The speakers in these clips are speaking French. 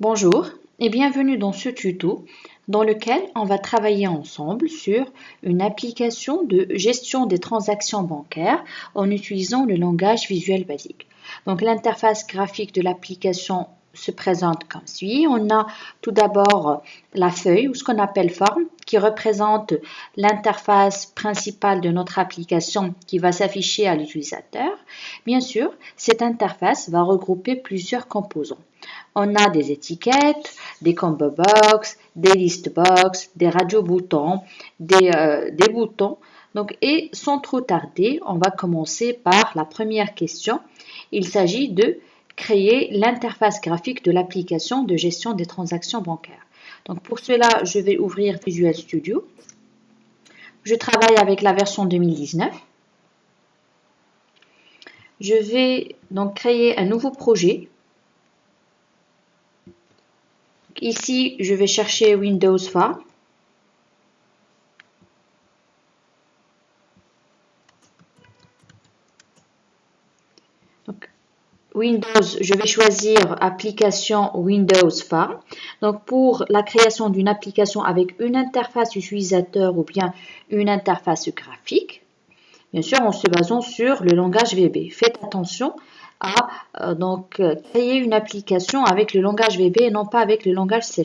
Bonjour et bienvenue dans ce tuto dans lequel on va travailler ensemble sur une application de gestion des transactions bancaires en utilisant le langage visuel basique. Donc l'interface graphique de l'application se présente comme suit. On a tout d'abord la feuille ou ce qu'on appelle forme qui représente l'interface principale de notre application qui va s'afficher à l'utilisateur. Bien sûr, cette interface va regrouper plusieurs composants. On a des étiquettes, des combo box, des list box, des radio-boutons, des boutons. Donc, et sans trop tarder, on va commencer par la première question. Il s'agit de créer l'interface graphique de l'application de gestion des transactions bancaires. Donc, pour cela, je vais ouvrir Visual Studio. Je travaille avec la version 2019. Je vais donc créer un nouveau projet. Ici, je vais chercher Windows Phare. Donc, Windows, je vais choisir application Windows Phare. Donc, pour la création d'une application avec une interface utilisateur ou bien une interface graphique, bien sûr, en se basant sur le langage VB. Faites attention à créer une application avec le langage VB et non pas avec le langage C#.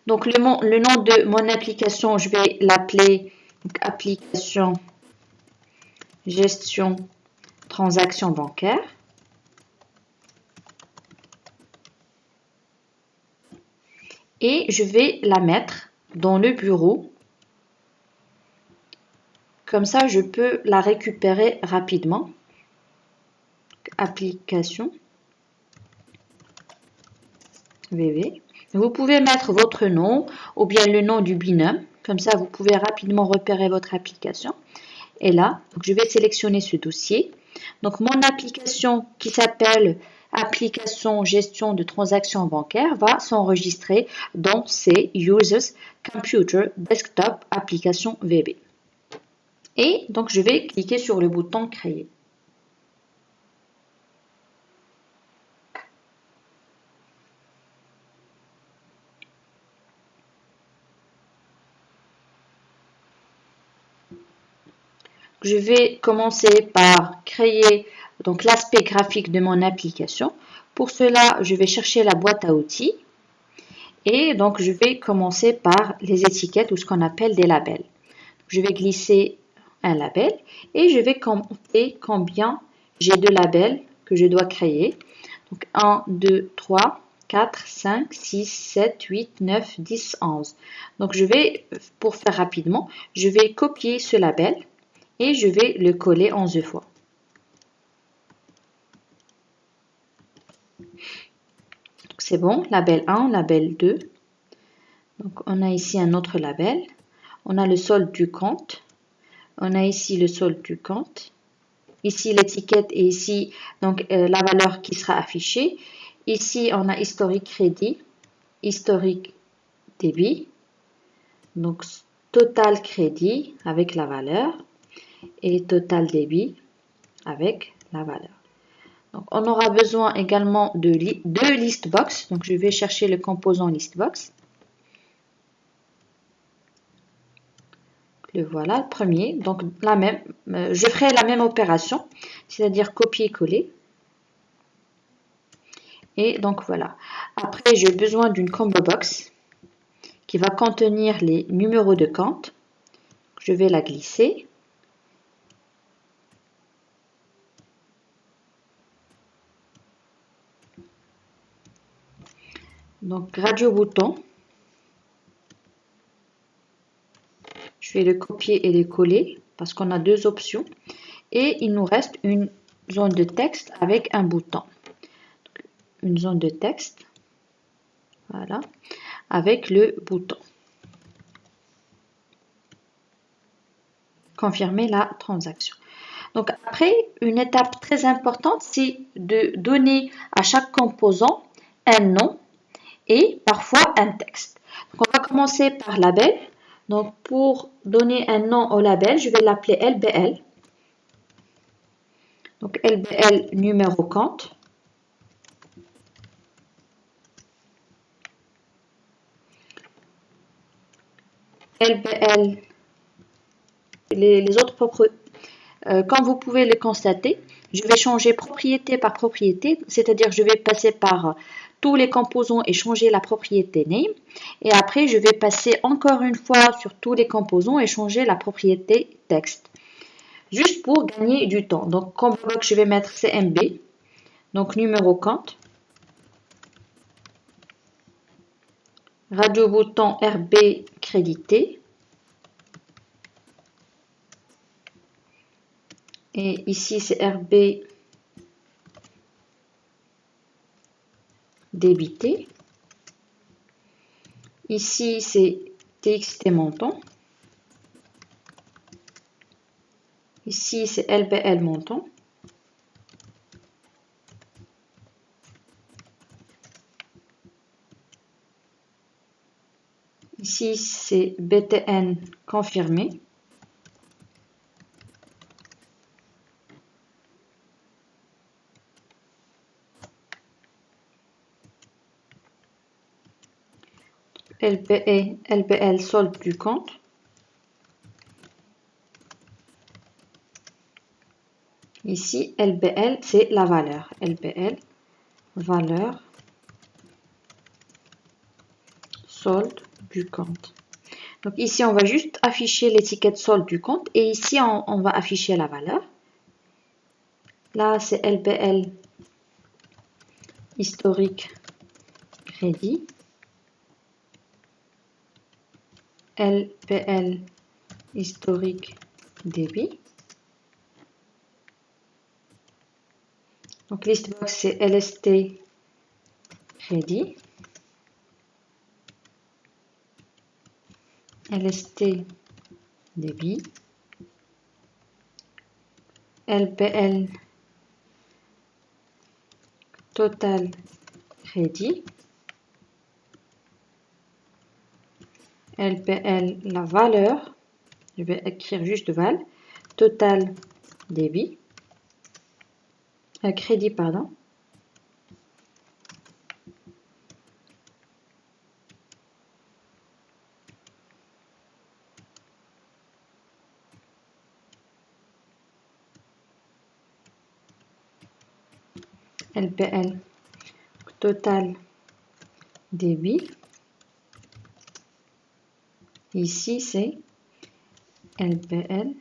Donc, le nom de mon application, je vais l'appeler application gestion transaction bancaire. Et je vais la mettre dans le bureau. Comme ça, je peux la récupérer rapidement. Application VB. Vous pouvez mettre votre nom ou bien le nom du binôme. Comme ça, vous pouvez rapidement repérer votre application. Et là, je vais sélectionner ce dossier. Donc, mon application qui s'appelle application gestion de transactions bancaires va s'enregistrer dans ces Users Computer Desktop Application VB. Et donc, je vais cliquer sur le bouton Créer. Je vais commencer par créer donc l'aspect graphique de mon application. Pour cela, je vais chercher la boîte à outils. Et donc, je vais commencer par les étiquettes ou ce qu'on appelle des labels. Je vais glisser un label et je vais compter combien j'ai de labels que je dois créer. Donc 1, 2, 3, 4, 5, 6, 7, 8, 9, 10, 11. Donc je vais, pour faire rapidement, je vais copier ce label et je vais le coller 11 fois. C'est bon, label 1, label 2. Donc on a ici un autre label. On a le solde du compte. On a ici le solde du compte. Ici l'étiquette et ici donc la valeur qui sera affichée. Ici on a historique crédit, historique débit. Donc total crédit avec la valeur et total débit avec la valeur. Donc on aura besoin également de list box. Donc je vais chercher le composant list box. Le voilà, le premier. Donc je ferai la même opération, c'est-à-dire copier-coller. Et donc voilà. Après, j'ai besoin d'une combo box qui va contenir les numéros de compte. Je vais la glisser. Donc radio-bouton. Je vais le copier et le coller parce qu'on a deux options. Et il nous reste une zone de texte avec un bouton. Une zone de texte. Voilà. Avec le bouton. Confirmer la transaction. Donc après, une étape très importante, c'est de donner à chaque composant un nom et parfois un texte. Donc on va commencer par label. Donc pour donner un nom au label, je vais l'appeler LBL. Donc LBL numéro compte. LBL, les autres propriétés. Comme vous pouvez le constater, je vais changer propriété par propriété, c'est-à-dire je vais passer par tous les composants et changer la propriété name. Et après, je vais passer encore une fois sur tous les composants et changer la propriété texte. Juste pour gagner du temps. Donc, comme bloc, je vais mettre CMB, donc numéro compte. Radio bouton RB crédité. Et ici, c'est RB débité. Ici, c'est TXT montant. Ici, c'est LBL montant. Ici, c'est BTN confirmé. LBE, LBL solde du compte. Ici, LBL, c'est la valeur. LBL, valeur, solde du compte. Donc ici, on va juste afficher l'étiquette solde du compte et ici, on va afficher la valeur. Là, c'est LBL historique crédit. LBL historique débit. Donc listbox, c'est LST crédit. LST débit. LBL total crédit. LBL la valeur, je vais écrire juste val, total débit, crédit pardon. LBL total débit. Ici c'est LBL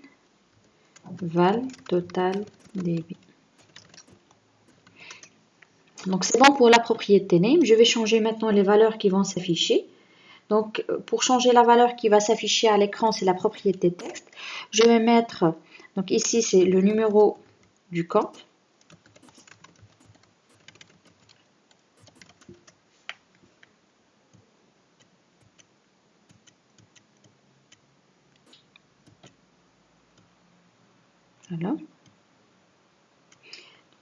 val total débit. Donc c'est bon pour la propriété name. Je vais changer maintenant les valeurs qui vont s'afficher. Donc pour changer la valeur qui va s'afficher à l'écran, c'est la propriété texte. Je vais mettre, donc ici c'est le numéro du compte. Voilà.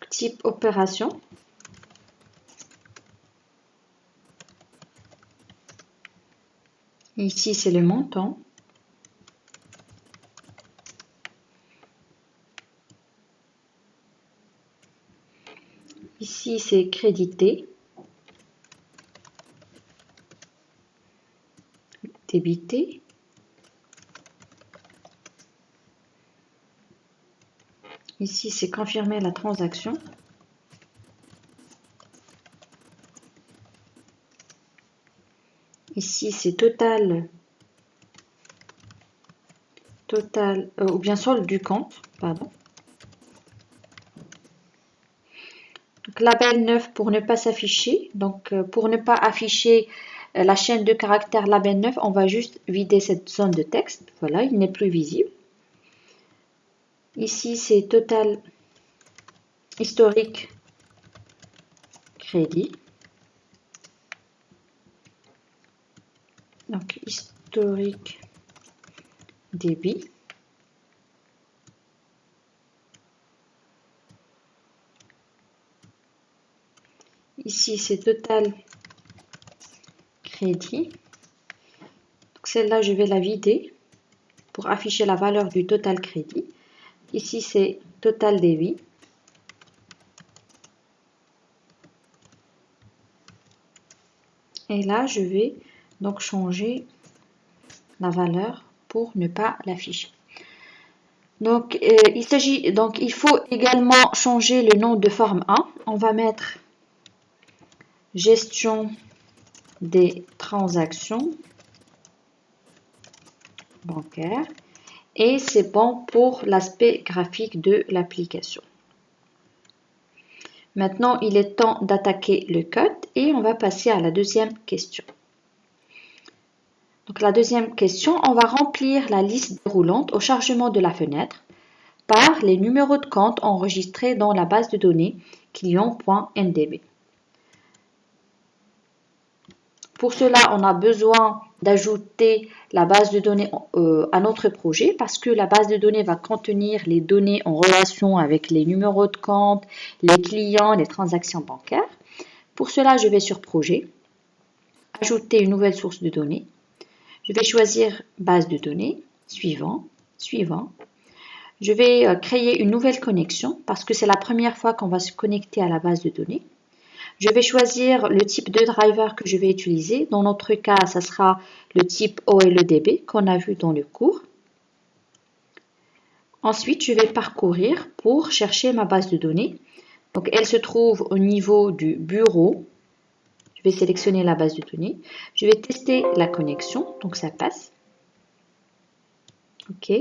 Type opération. Ici, c'est le montant. Ici, c'est crédité. Débité. Ici, c'est confirmer la transaction. Ici, c'est total ou bien solde du compte, pardon. Donc, label 9 pour ne pas s'afficher. Donc, pour ne pas afficher la chaîne de caractères label 9, on va juste vider cette zone de texte. Voilà, il n'est plus visible. Ici, c'est total historique crédit. Donc, historique débit. Ici, c'est total crédit. Donc, celle-là, je vais la vider pour afficher la valeur du total crédit. Ici, c'est total débit. Et là, je vais donc changer la valeur pour ne pas l'afficher. Donc, il faut également changer le nom de forme 1. On va mettre gestion des transactions bancaires et c'est bon pour l'aspect graphique de l'application. Maintenant, il est temps d'attaquer le code et on va passer à la deuxième question. Donc, la deuxième question, on va remplir la liste déroulante au chargement de la fenêtre par les numéros de compte enregistrés dans la base de données client.ndb. Pour cela, on a besoin d'ajouter la base de données à notre projet parce que la base de données va contenir les données en relation avec les numéros de compte, les clients, les transactions bancaires. Pour cela, je vais sur Projet, ajouter une nouvelle source de données. Je vais choisir Base de données, suivant. Je vais créer une nouvelle connexion parce que c'est la première fois qu'on va se connecter à la base de données. Je vais choisir le type de driver que je vais utiliser. Dans notre cas, ça sera le type OLEDB qu'on a vu dans le cours. Ensuite, je vais parcourir pour chercher ma base de données. Donc, elle se trouve au niveau du bureau. Je vais sélectionner la base de données. Je vais tester la connexion. Donc, ça passe. OK.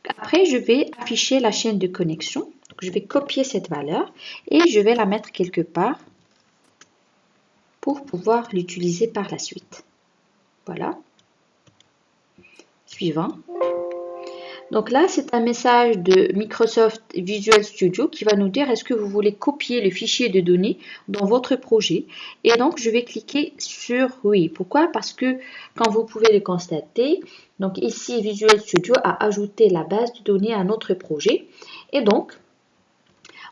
Après, je vais afficher la chaîne de connexion. Donc, je vais copier cette valeur et je vais la mettre quelque part pour pouvoir l'utiliser par la suite. Voilà. Suivant. Donc là, c'est un message de Microsoft Visual Studio qui va nous dire est-ce que vous voulez copier le fichier de données dans votre projet. Et donc, je vais cliquer sur oui. Pourquoi? Parce que, comme vous pouvez le constater, donc ici, Visual Studio a ajouté la base de données à notre projet. Et donc,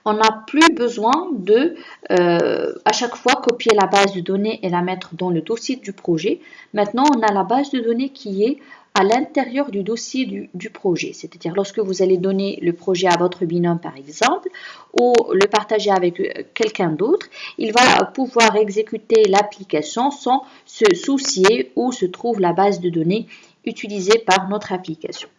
on n'a plus besoin de, à chaque fois, copier la base de données et la mettre dans le dossier du projet. Maintenant, on a la base de données qui est à l'intérieur du dossier du projet. C'est-à-dire, lorsque vous allez donner le projet à votre binôme, par exemple, ou le partager avec quelqu'un d'autre, il va pouvoir exécuter l'application sans se soucier où se trouve la base de données utilisée par notre application.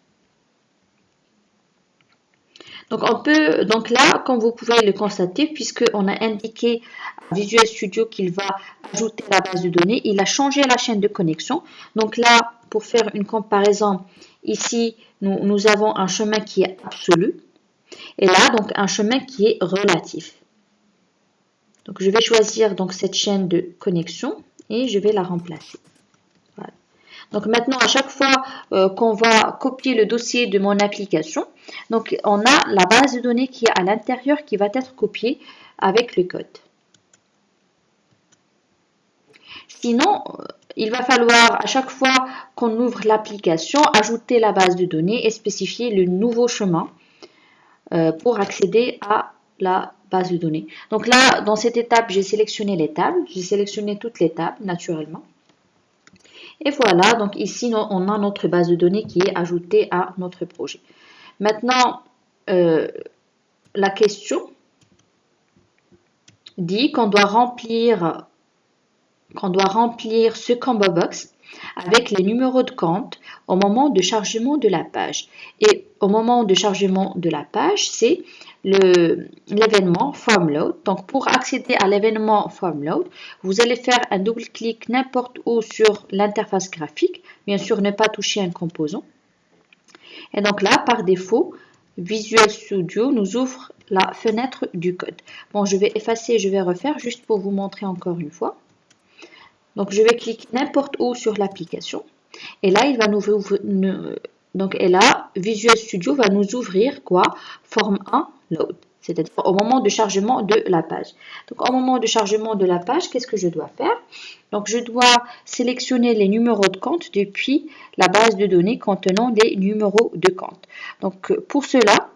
Donc là, comme vous pouvez le constater, puisqu'on a indiqué à Visual Studio qu'il va ajouter la base de données, il a changé la chaîne de connexion. Donc là, pour faire une comparaison, ici, nous avons un chemin qui est absolu. Et là, donc, un chemin qui est relatif. Donc, je vais choisir donc, cette chaîne de connexion et je vais la remplacer. Voilà. Donc maintenant, à chaque fois qu'on va copier le dossier de mon application, donc on a la base de données qui est à l'intérieur qui va être copiée avec le code. Sinon, il va falloir à chaque fois qu'on ouvre l'application, ajouter la base de données et spécifier le nouveau chemin pour accéder à la base de données. Donc là, dans cette étape, j'ai sélectionné les tables, j'ai sélectionné toutes les tables naturellement. Et voilà, donc ici, on a notre base de données qui est ajoutée à notre projet. Maintenant, la question dit qu'on doit remplir ce combo box avec les numéros de compte au moment de chargement de la page. Et au moment de chargement de la page, c'est l'événement FormLoad. Donc, pour accéder à l'événement FormLoad, vous allez faire un double-clic n'importe où sur l'interface graphique. Bien sûr, ne pas toucher un composant. Et donc là, par défaut, Visual Studio nous ouvre la fenêtre du code. Bon, je vais effacer, je vais refaire juste pour vous montrer encore une fois. Donc, je vais cliquer n'importe où sur l'application. Et là, il va Visual Studio va nous ouvrir quoi? Form 1 Load. C'est-à-dire au moment de chargement de la page. Donc, au moment de chargement de la page, qu'est-ce que je dois faire? Donc, je dois sélectionner les numéros de compte depuis la base de données contenant les numéros de compte. Donc, pour cela,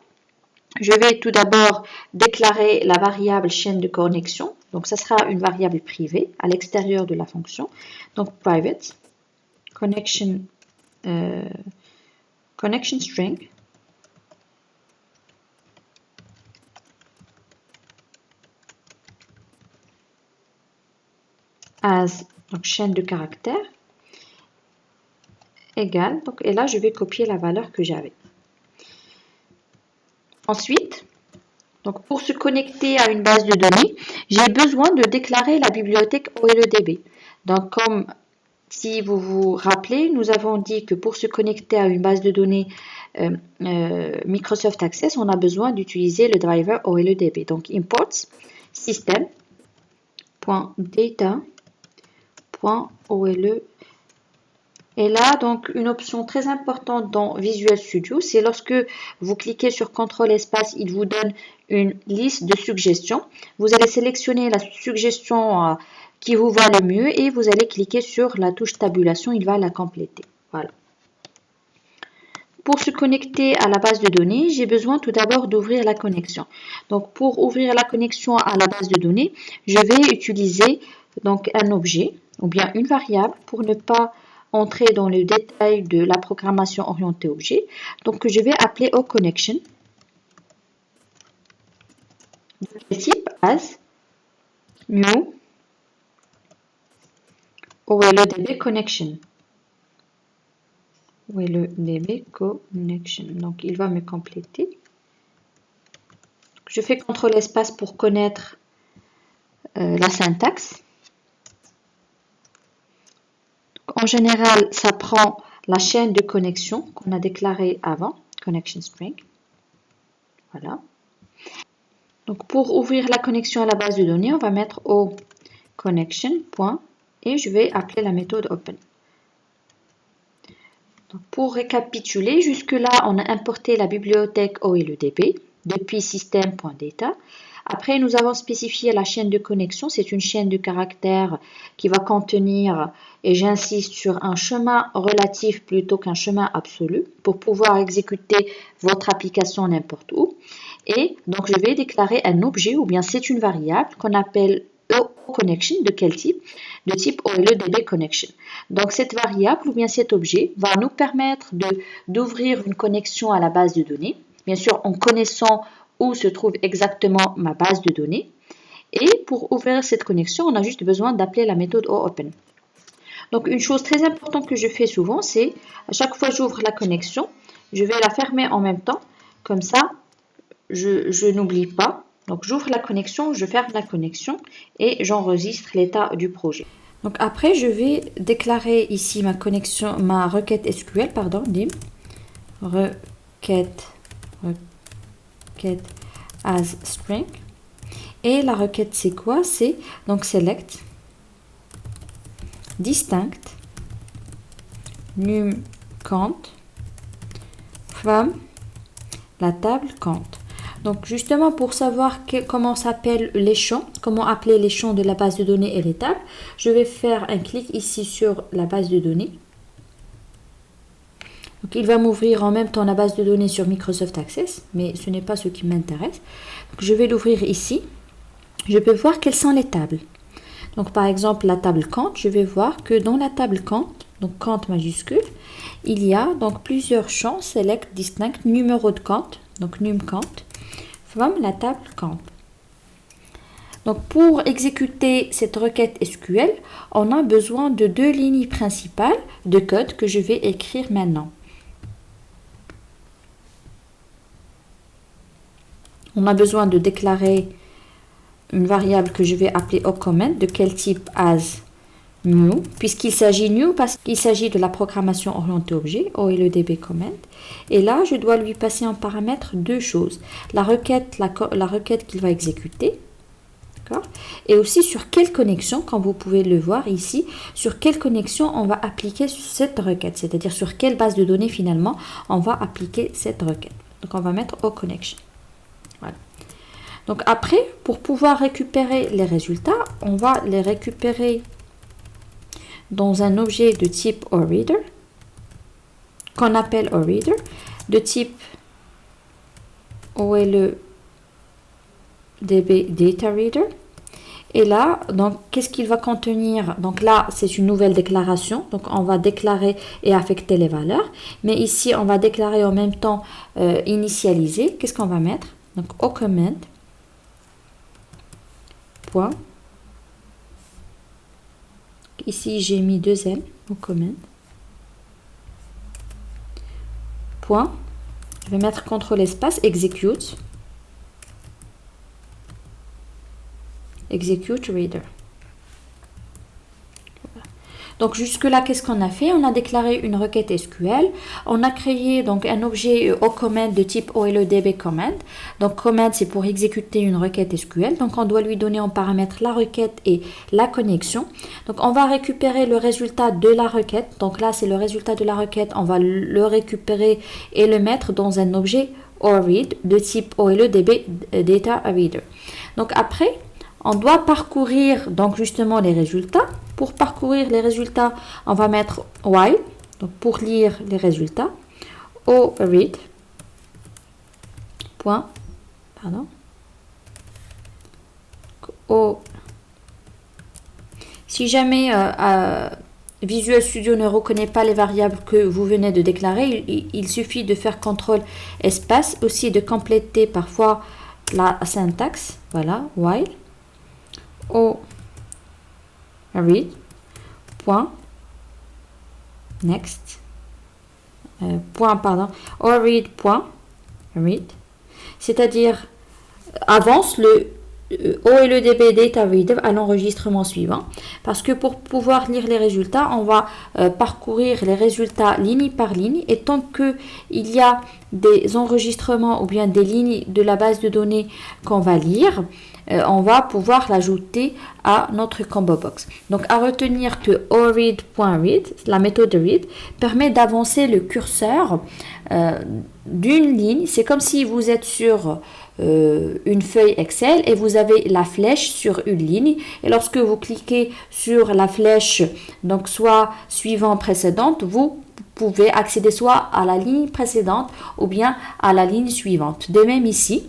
je vais tout d'abord déclarer la variable chaîne de connexion. Donc, ça sera une variable privée à l'extérieur de la fonction. Donc, private connection string as donc chaîne de caractères. égale, donc, et là, je vais copier la valeur que j'avais. Ensuite, donc pour se connecter à une base de données, j'ai besoin de déclarer la bibliothèque OLEDB. Donc, comme si vous vous rappelez, nous avons dit que pour se connecter à une base de données Microsoft Access, on a besoin d'utiliser le driver OLEDB. Donc, imports system.data.ole. Et là, donc, une option très importante dans Visual Studio, c'est lorsque vous cliquez sur CTRL espace, il vous donne une liste de suggestions. Vous allez sélectionner la suggestion qui vous va le mieux et vous allez cliquer sur la touche tabulation, il va la compléter. Voilà. Pour se connecter à la base de données, j'ai besoin tout d'abord d'ouvrir la connexion. Donc, pour ouvrir la connexion à la base de données, je vais utiliser donc un objet ou bien une variable pour ne pas entrer dans le détail de la programmation orientée objet. Donc, je vais appeler oConnection de type as new OLEDB connection. OLEDB connection. Donc, il va me compléter. Je fais CTRL espace pour connaître la syntaxe. En général, ça prend la chaîne de connexion qu'on a déclarée avant, connection string. Voilà. Donc, pour ouvrir la connexion à la base de données, on va mettre au connection, et je vais appeler la méthode open. Donc, pour récapituler, jusque-là, on a importé la bibliothèque OLEDB depuis system.data. Après, nous avons spécifié la chaîne de connexion. C'est une chaîne de caractères qui va contenir, et j'insiste sur un chemin relatif plutôt qu'un chemin absolu pour pouvoir exécuter votre application n'importe où. Et donc, je vais déclarer un objet ou bien c'est une variable qu'on appelle OConnection. De quel type? De type OLEDB connection. Donc, cette variable ou bien cet objet va nous permettre d'ouvrir une connexion à la base de données. Bien sûr, en connaissant où se trouve exactement ma base de données. Et pour ouvrir cette connexion, on a juste besoin d'appeler la méthode open. Donc, une chose très importante que je fais souvent, c'est à chaque fois que j'ouvre la connexion, je vais la fermer en même temps. Comme ça, je n'oublie pas. Donc, j'ouvre la connexion, je ferme la connexion et j'enregistre l'état du projet. Donc, après, je vais déclarer ici ma connexion, ma requête SQL, pardon, dim, requête as string. Et la requête, c'est quoi? C'est donc select distinct num count from la table count. Donc, justement, pour savoir comment s'appellent les champs, comment appeler les champs de la base de données et les tables, je vais faire un clic ici sur la base de données. Donc, il va m'ouvrir en même temps la base de données sur Microsoft Access, mais ce n'est pas ce qui m'intéresse. Je vais l'ouvrir ici. Je peux voir quelles sont les tables. Donc, par exemple, la table count, je vais voir que dans la table count, donc count majuscule, il y a donc plusieurs champs, select, distinct, numéro de count, donc num count, from la table count. Donc, pour exécuter cette requête SQL, on a besoin de deux lignes principales de code que je vais écrire maintenant. On a besoin de déclarer une variable que je vais appeler oComment, de quel type as new, puisqu'il s'agit new parce qu'il s'agit de la programmation orientée objet, OLEDB comment. Et là, je dois lui passer en paramètre deux choses. La requête qu'il va exécuter, et aussi sur quelle connexion, comme vous pouvez le voir ici, sur quelle connexion on va appliquer cette requête, c'est-à-dire sur quelle base de données finalement on va appliquer cette requête. Donc, on va mettre oConnection. Voilà. Donc après, pour pouvoir récupérer les résultats, on va les récupérer dans un objet de type OReader, qu'on appelle OReader, de type OLEDB Data Reader. Et là, donc, qu'est-ce qu'il va contenir? Donc là, c'est une nouvelle déclaration. Donc, on va déclarer et affecter les valeurs. Mais ici, on va déclarer en même temps initialiser. Qu'est-ce qu'on va mettre? Donc, oComment. Point. Ici, j'ai mis deux L au comment. point, je vais mettre contrôle espace, execute reader. Donc jusque-là, qu'est-ce qu'on a fait? On a déclaré une requête SQL. On a créé donc un objet au command de type OLEDB command. Donc command, c'est pour exécuter une requête SQL. Donc on doit lui donner en paramètre la requête et la connexion. Donc on va récupérer le résultat de la requête. Donc là, c'est le résultat de la requête. On va le récupérer et le mettre dans un objet ORead de type OLEDB data reader. Donc après, on doit parcourir donc justement les résultats. Pour parcourir les résultats, on va mettre while, donc pour lire les résultats, ORead, point, pardon, si jamais Visual Studio ne reconnaît pas les variables que vous venez de déclarer, il suffit de faire CTRL espace, aussi de compléter parfois la syntaxe, voilà, while, read, point, next, point, pardon, or read, point, read, c'est-à-dire avance le OLEDB data reader à l'enregistrement suivant, parce que pour pouvoir lire les résultats, on va parcourir les résultats ligne par ligne, et tant qu'il y a des enregistrements ou bien des lignes de la base de données qu'on va lire, on va pouvoir l'ajouter à notre combo box. Donc à retenir que ORead.read, la méthode read, permet d'avancer le curseur d'une ligne. C'est comme si vous êtes sur une feuille Excel et vous avez la flèche sur une ligne, et lorsque vous cliquez sur la flèche, donc soit suivant précédente, vous pouvez accéder soit à la ligne précédente ou bien à la ligne suivante. De même ici,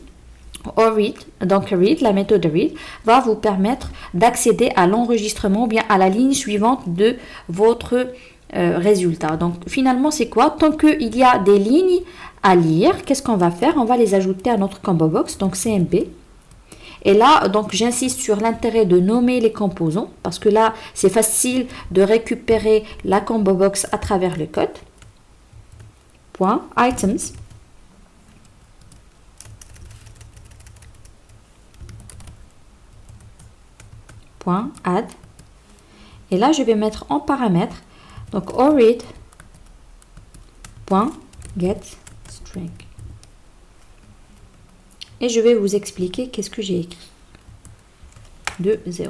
ORead, donc read, la méthode read, va vous permettre d'accéder à l'enregistrement ou bien à la ligne suivante de votre résultat. Donc finalement, c'est quoi? Tant qu'il y a des lignes à lire, qu'est-ce qu'on va faire? On va les ajouter à notre combo box, donc CMP. Et là, donc j'insiste sur l'intérêt de nommer les composants, parce que là, c'est facile de récupérer la combo box à travers le code. Point, items. Add, et là je vais mettre en paramètre donc ORead.getString, et je vais vous expliquer qu'est-ce que j'ai écrit de 0.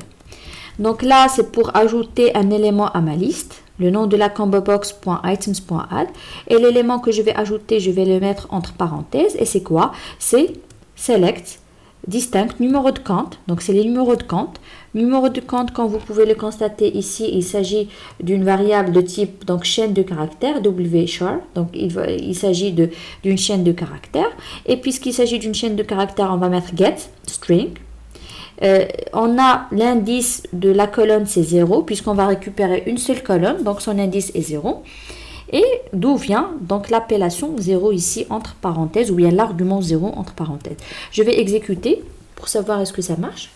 Donc là c'est pour ajouter un élément à ma liste, le nom de la combo box.items.add, et l'élément que je vais ajouter, je vais le mettre entre parenthèses, et c'est quoi? C'est select distinct numéro de compte, donc c'est les numéros de compte. Numéro de compte, comme vous pouvez le constater ici, il s'agit d'une variable de type donc chaîne de caractères, wchar, donc il s'agit d'une chaîne de caractères, et puisqu'il s'agit d'une chaîne de caractères, on va mettre getString. On a l'indice de la colonne, c'est 0, puisqu'on va récupérer une seule colonne, donc son indice est 0. Et d'où vient donc l'appellation 0 ici entre parenthèses, ou bien l'argument 0 entre parenthèses. Je vais exécuter pour savoir est-ce que ça marche.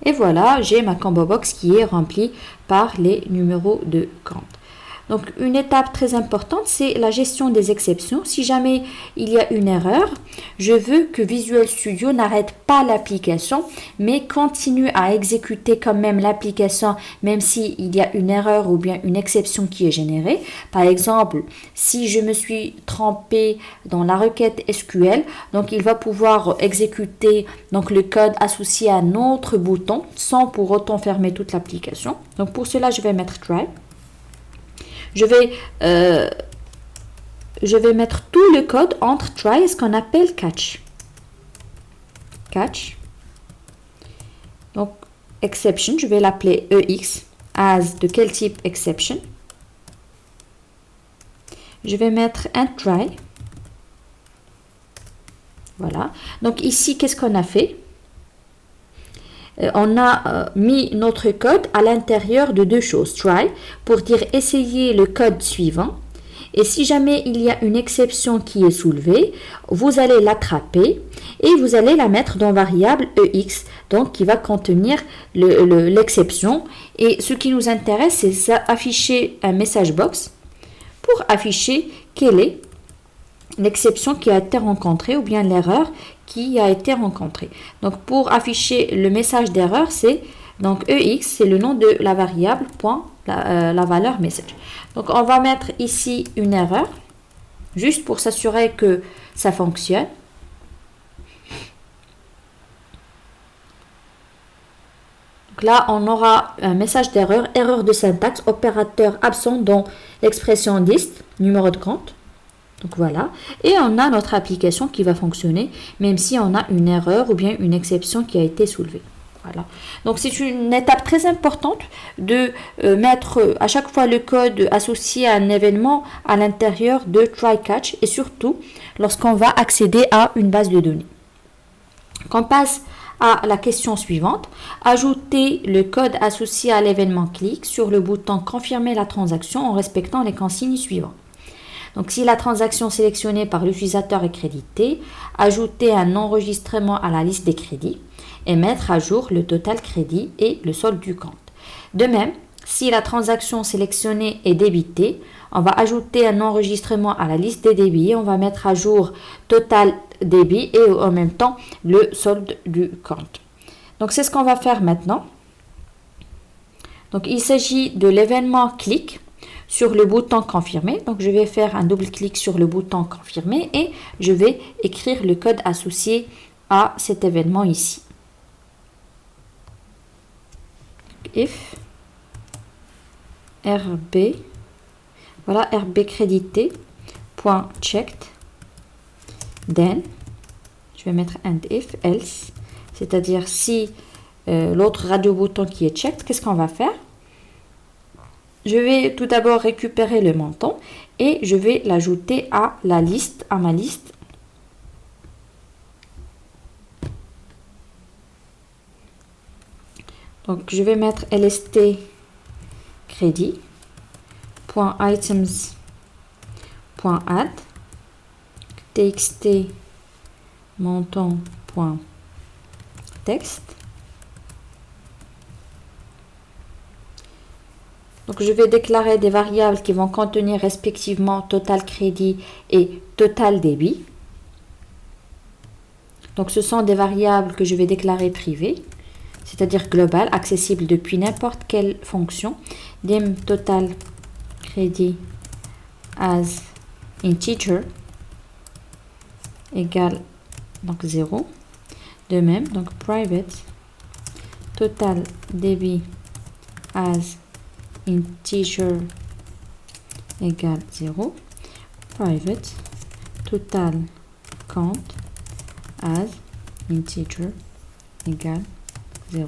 Et voilà, j'ai ma combo box qui est remplie par les numéros de compte. Donc une étape très importante, c'est la gestion des exceptions. Si jamais il y a une erreur, je veux que Visual Studio n'arrête pas l'application, mais continue à exécuter quand même l'application, même s'il y a une erreur ou bien une exception qui est générée. Par exemple, si je me suis trompée dans la requête SQL, donc il va pouvoir exécuter donc le code associé à un autre bouton sans pour autant fermer toute l'application. Donc pour cela, je vais mettre try. Je vais mettre tout le code entre try, ce qu'on appelle catch. Catch. Donc, exception, je vais l'appeler EX. As de quel type exception? Je vais mettre un try. Voilà. Donc ici, qu'est-ce qu'on a fait? On a mis notre code à l'intérieur de deux choses, try, pour dire essayer le code suivant, Et si jamais il y a une exception qui est soulevée, vous allez l'attraper et vous allez la mettre dans variable EX, donc qui va contenir l'exception. Et ce qui nous intéresse, c'est afficher un message box pour afficher quelle est l'exception qui a été rencontrée ou bien l'erreur qui a été rencontrée. Donc pour afficher le message d'erreur, c'est donc EX, c'est le nom de la variable point, la valeur message. Donc on va mettre ici une erreur, juste pour s'assurer que ça fonctionne. Donc là, on aura un message d'erreur, erreur de syntaxe, opérateur absent dans l'expression dist, numéro de compte. Donc voilà, et on a notre application qui va fonctionner même si on a une erreur ou bien une exception qui a été soulevée. Voilà. Donc c'est une étape très importante de mettre à chaque fois le code associé à un événement à l'intérieur de try-catch et surtout lorsqu'on va accéder à une base de données. On passe à la question suivante. Ajouter le code associé à l'événement clic sur le bouton confirmer la transaction en respectant les consignes suivantes. Donc, si la transaction sélectionnée par l'utilisateur est créditée, ajouter un enregistrement à la liste des crédits et mettre à jour le total crédit et le solde du compte. De même, si la transaction sélectionnée est débitée, on va ajouter un enregistrement à la liste des débits et on va mettre à jour total débit et en même temps le solde du compte. Donc, c'est ce qu'on va faire maintenant. Donc, il s'agit de l'événement clic sur le bouton confirmer. Donc, je vais faire un double clic sur le bouton confirmer et je vais écrire le code associé à cet événement ici. If RB, voilà, RB crédité, point checked, then, je vais mettre and if, else, c'est-à-dire si l'autre radio bouton qui est checked, qu'est-ce qu'on va faire? Je vais tout d'abord récupérer le montant et je vais l'ajouter à la liste, à ma liste. Donc je vais mettre lst crédit .items .add txt montant .text. Donc, je vais déclarer des variables qui vont contenir respectivement total crédit et total débit. Donc, ce sont des variables que je vais déclarer privées, c'est-à-dire globales, accessibles depuis n'importe quelle fonction. Dim total crédit as integer égale donc 0. De même, donc private total débit as integer égale 0, private total compte as integer égale 0.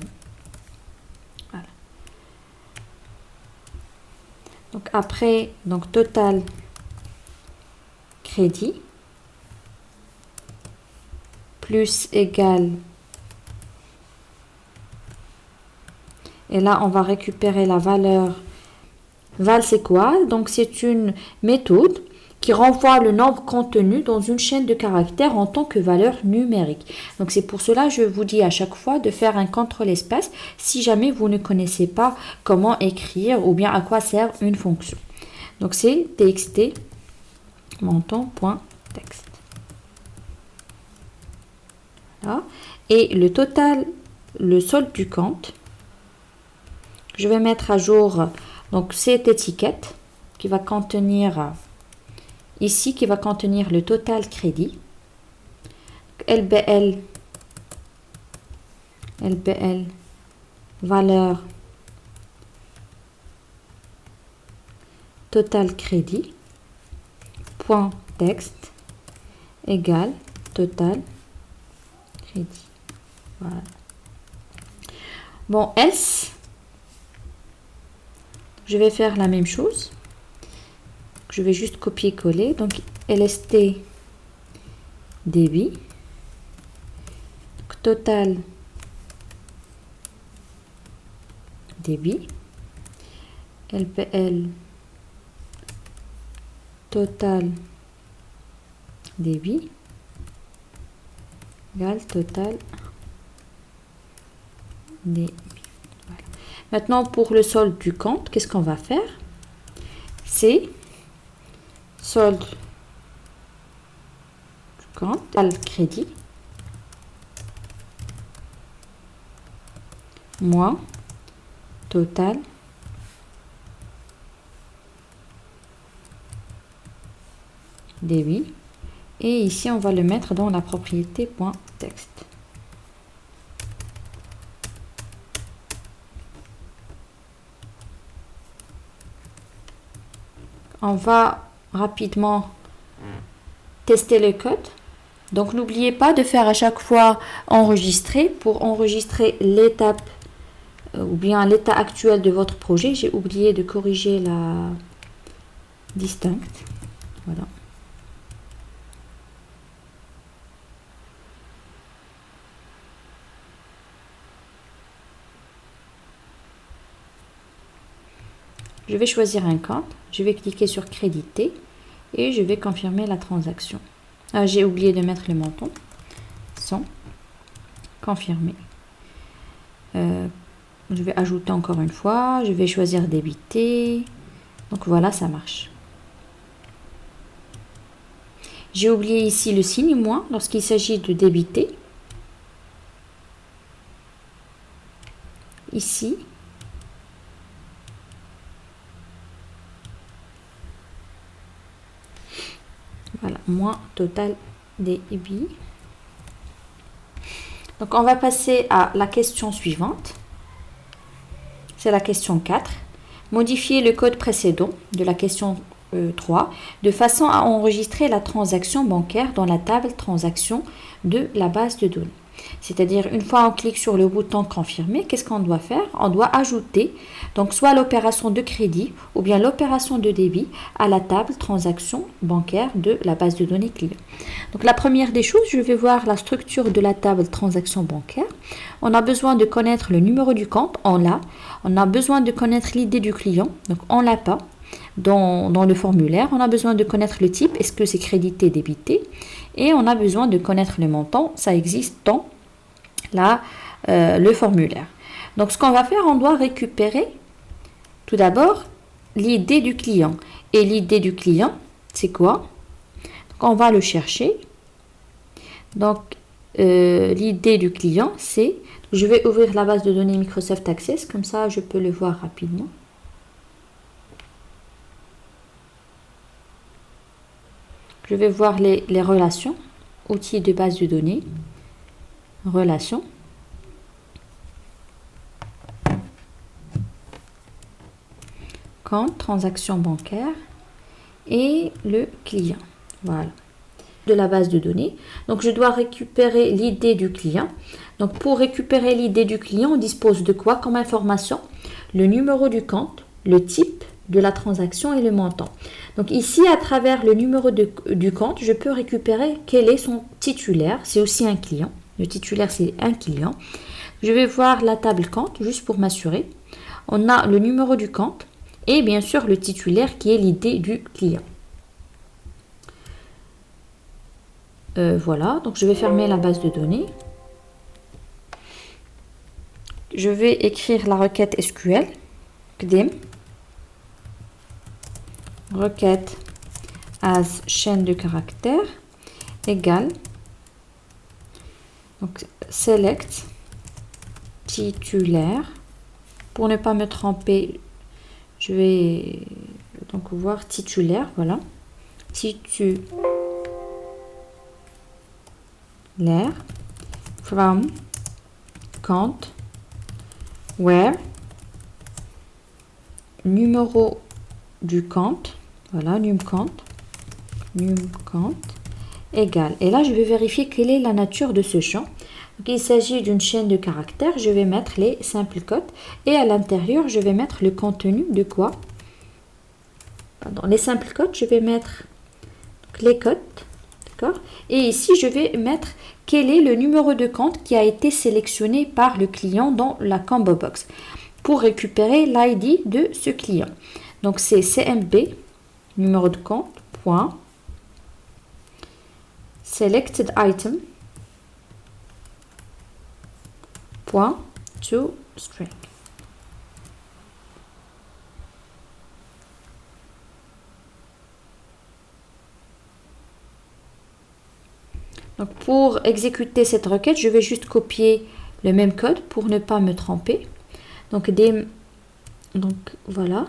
Voilà. Donc après, donc total crédit plus égale, et là on va récupérer la valeur. Val, c'est quoi? Donc, c'est une méthode qui renvoie le nombre contenu dans une chaîne de caractères en tant que valeur numérique. Donc, c'est pour cela que je vous dis à chaque fois de faire un contrôle espace si jamais vous ne connaissez pas comment écrire ou bien à quoi sert une fonction. Donc, c'est txt montant.text. Voilà. Et le total, le solde du compte, je vais mettre à jour. Donc, cette étiquette qui va contenir, ici, qui va contenir le total crédit, LBL, valeur total crédit, point texte, égale total crédit. Voilà. Bon, else, je vais faire la même chose. Je vais juste copier-coller. Donc, lst débit. Total débit. LPL total débit égale total débit. Voilà. Maintenant, pour le solde du compte, qu'est-ce qu'on va faire? C'est solde du compte, total crédit, moins total débit. Et ici, on va le mettre dans la propriété .texte. On va rapidement tester le code. Donc, n'oubliez pas de faire à chaque fois enregistrer pour enregistrer l'étape ou bien l'état actuel de votre projet. J'ai oublié de corriger la distincte. Voilà. Je vais choisir un compte, je vais cliquer sur créditer et je vais confirmer la transaction. Ah, j'ai oublié de mettre le montant. 100. Confirmer. Je vais ajouter encore une fois, je vais choisir débiter. Donc voilà, ça marche. J'ai oublié ici le signe moins lorsqu'il s'agit de débiter. Ici. Voilà, moins total débit. Donc, on va passer à la question suivante. C'est la question 4. Modifier le code précédent de la question 3 de façon à enregistrer la transaction bancaire dans la table transaction de la base de données. C'est-à-dire, une fois on clique sur le bouton confirmer, qu'est-ce qu'on doit faire? On doit ajouter donc soit l'opération de crédit ou bien l'opération de débit à la table transaction bancaire de la base de données client. Donc la première des choses, je vais voir la structure de la table transaction bancaire. On a besoin de connaître le numéro du compte, on l'a. On a besoin de connaître l'idée du client, donc on l'a pas. Dans le formulaire, on a besoin de connaître le type, est-ce que c'est crédité, débité, et on a besoin de connaître le montant, ça existe dans le formulaire. Donc ce qu'on va faire, on doit récupérer tout d'abord l'idée du client. Et l'idée du client, c'est quoi? Donc on va le chercher. Donc l'idée du client, c'est, je vais ouvrir la base de données Microsoft Access, comme ça je peux le voir rapidement. Je vais voir les relations, outils de base de données, relations. Compte, transaction bancaire et le client. Voilà. De la base de données. Donc, je dois récupérer l'idée du client. Donc, pour récupérer l'idée du client, on dispose de quoi comme information? Le numéro du compte, le type de la transaction et le montant. Donc ici, à travers le numéro du compte, je peux récupérer quel est son titulaire. C'est aussi un client. Le titulaire, c'est un client. Je vais voir la table compte, juste pour m'assurer. On a le numéro du compte et bien sûr le titulaire qui est l'idée du client. Voilà, donc je vais fermer la base de données. Je vais écrire la requête SQL. Qdim. Requête as chaîne de caractères égale donc select titulaire. Pour ne pas me tromper, je vais donc voir titulaire. Voilà, titulaire from compte where numéro du compte. Voilà, num compte égale. Et là, je vais vérifier quelle est la nature de ce champ. Donc, il s'agit d'une chaîne de caractères. Je vais mettre les simples codes et à l'intérieur, je vais mettre le contenu de quoi? Dans les simples codes, je vais mettre les codes. D'accord? Et ici, je vais mettre quel est le numéro de compte qui a été sélectionné par le client dans la combo box pour récupérer l'ID de ce client. Donc, c'est CMB, numéro de compte, point selected item point to string. Donc pour exécuter cette requête, je vais juste copier le même code pour ne pas me tromper. Donc voilà.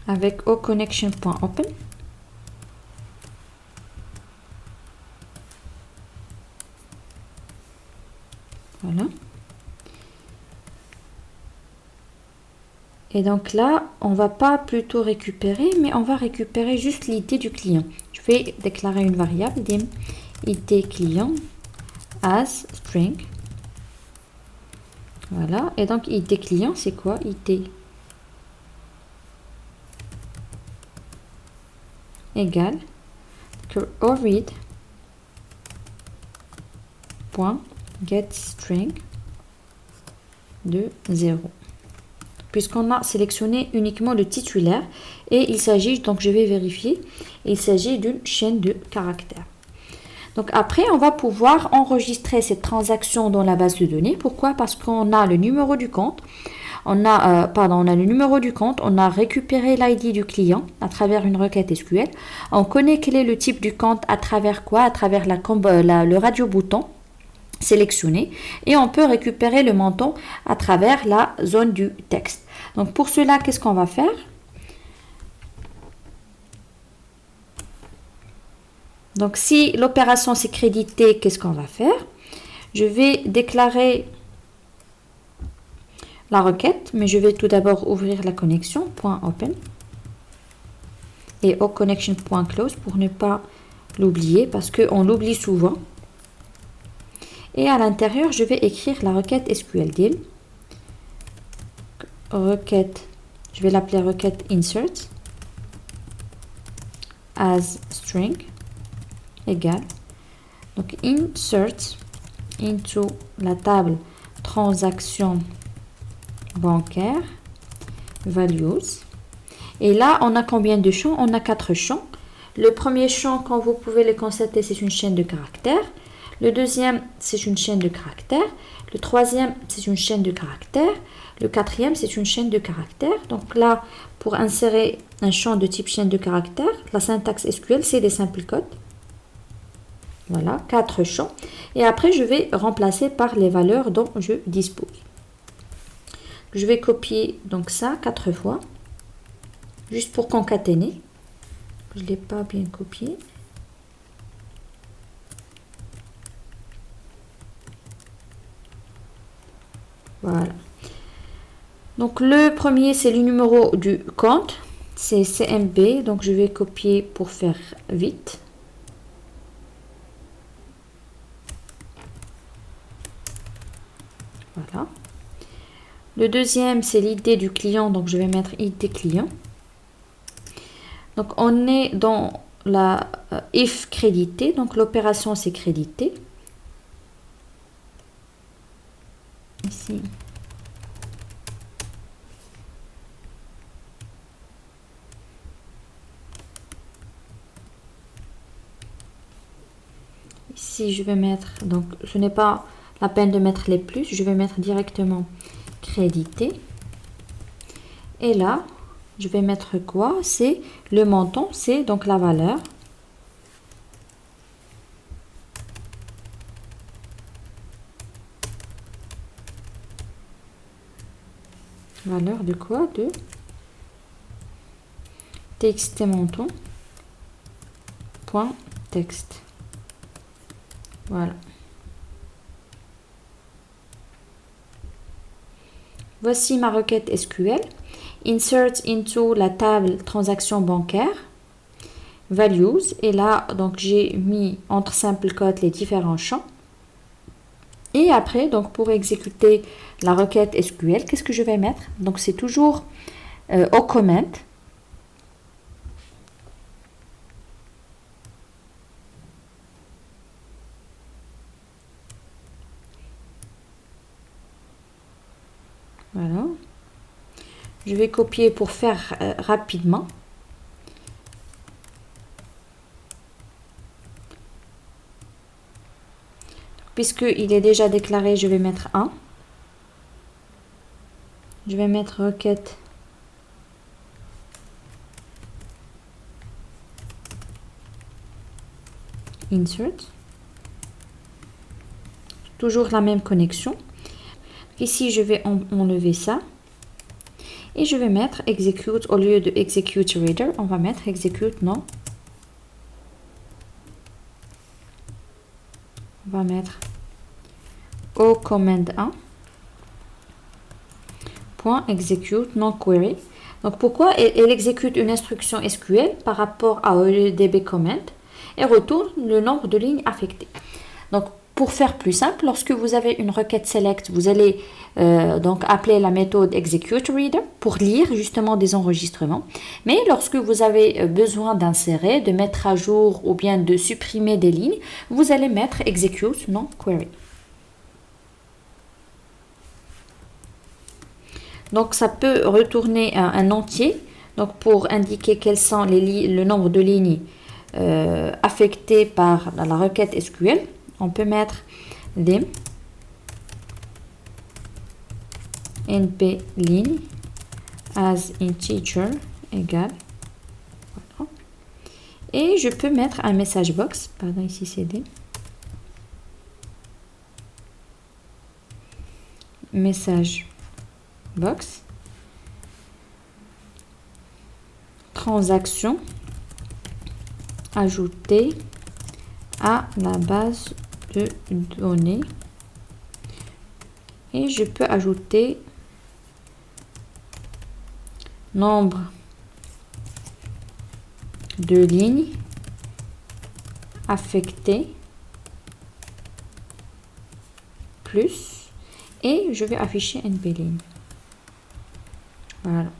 Avec oConnection.open. Voilà. Et donc là, on va pas plutôt récupérer, mais on va récupérer juste l'id du client. Je vais déclarer une variable dim id client as string. Voilà. Et donc id client, c'est quoi? Id égale read point get string de 0. Puisqu'on a sélectionné uniquement le titulaire et il s'agit, donc je vais vérifier, il s'agit d'une chaîne de caractères. Donc après, on va pouvoir enregistrer cette transaction dans la base de données. Pourquoi? Parce qu'on a le numéro du compte, on a le numéro du compte, on a récupéré l'ID du client à travers une requête SQL, on connaît quel est le type du compte à travers quoi? À travers le radio bouton sélectionné et on peut récupérer le montant à travers la zone du texte. Donc pour cela, qu'est-ce qu'on va faire? Donc si l'opération s'est créditée, qu'est-ce qu'on va faire? Je vais déclarer la requête, mais je vais tout d'abord ouvrir la connexion .open et oConnection.close pour ne pas l'oublier parce qu'on l'oublie souvent. Et à l'intérieur, je vais écrire la requête SQL deal. Requête, je vais l'appeler requête insert as string égale. Donc insert into la table transaction bancaire values. Et là, on a combien de champs? On a 4 champs. Le premier champ, quand vous pouvez le constater, c'est une chaîne de caractères. Le deuxième, c'est une chaîne de caractères. Le troisième, c'est une chaîne de caractères. Le quatrième, c'est une chaîne de caractères. Donc là, pour insérer un champ de type chaîne de caractères, la syntaxe SQL, c'est des simples codes. Voilà, 4 champs. Et après, je vais remplacer par les valeurs dont je dispose. Je vais copier donc ça 4 fois, juste pour concaténer. Je ne l'ai pas bien copié. Voilà. Donc le premier, c'est le numéro du compte. C'est CMB. Donc je vais copier pour faire vite. Voilà. Le deuxième, c'est l'ID du client. Donc je vais mettre ID client. Donc on est dans la if crédité. Donc l'opération, c'est crédité. Ici. Ici, je vais mettre, donc je n'ai pas la peine de mettre les plus, je vais mettre directement crédité. Et là, je vais mettre quoi? C'est le montant, c'est donc la valeur. Valeur de quoi? De txt montant point texte. Voilà. Voici ma requête SQL. Insert into la table transaction bancaire. Values. Et là, donc j'ai mis entre simple code les différents champs. Et après, donc pour exécuter la requête SQL, qu'est-ce que je vais mettre? Donc c'est toujours au comment. Voilà. Je vais copier pour faire rapidement. Puisqu'il est déjà déclaré, je vais mettre 1. Je vais mettre requête insert. Toujours la même connexion. Ici, je vais enlever ça. Et je vais mettre execute au lieu de execute reader. On va mettre execute non. On va mettre au command 1. Point execute non query. Donc pourquoi elle exécute une instruction SQL par rapport à DB command et retourne le nombre de lignes affectées. Donc pour faire plus simple, lorsque vous avez une requête select, vous allez donc appeler la méthode execute reader pour lire justement des enregistrements. Mais lorsque vous avez besoin d'insérer, de mettre à jour ou bien de supprimer des lignes, vous allez mettre execute non query. Donc ça peut retourner un entier, donc pour indiquer quels sont le nombre de lignes affectées par la requête SQL. On peut mettre lim np ligne as integer égale. Voilà. Et je peux mettre un message box, pardon ici c'est dim. Message box transaction ajoutée à la base de données et je peux ajouter nombre de lignes affectées plus et je vais afficher npline. Voilà.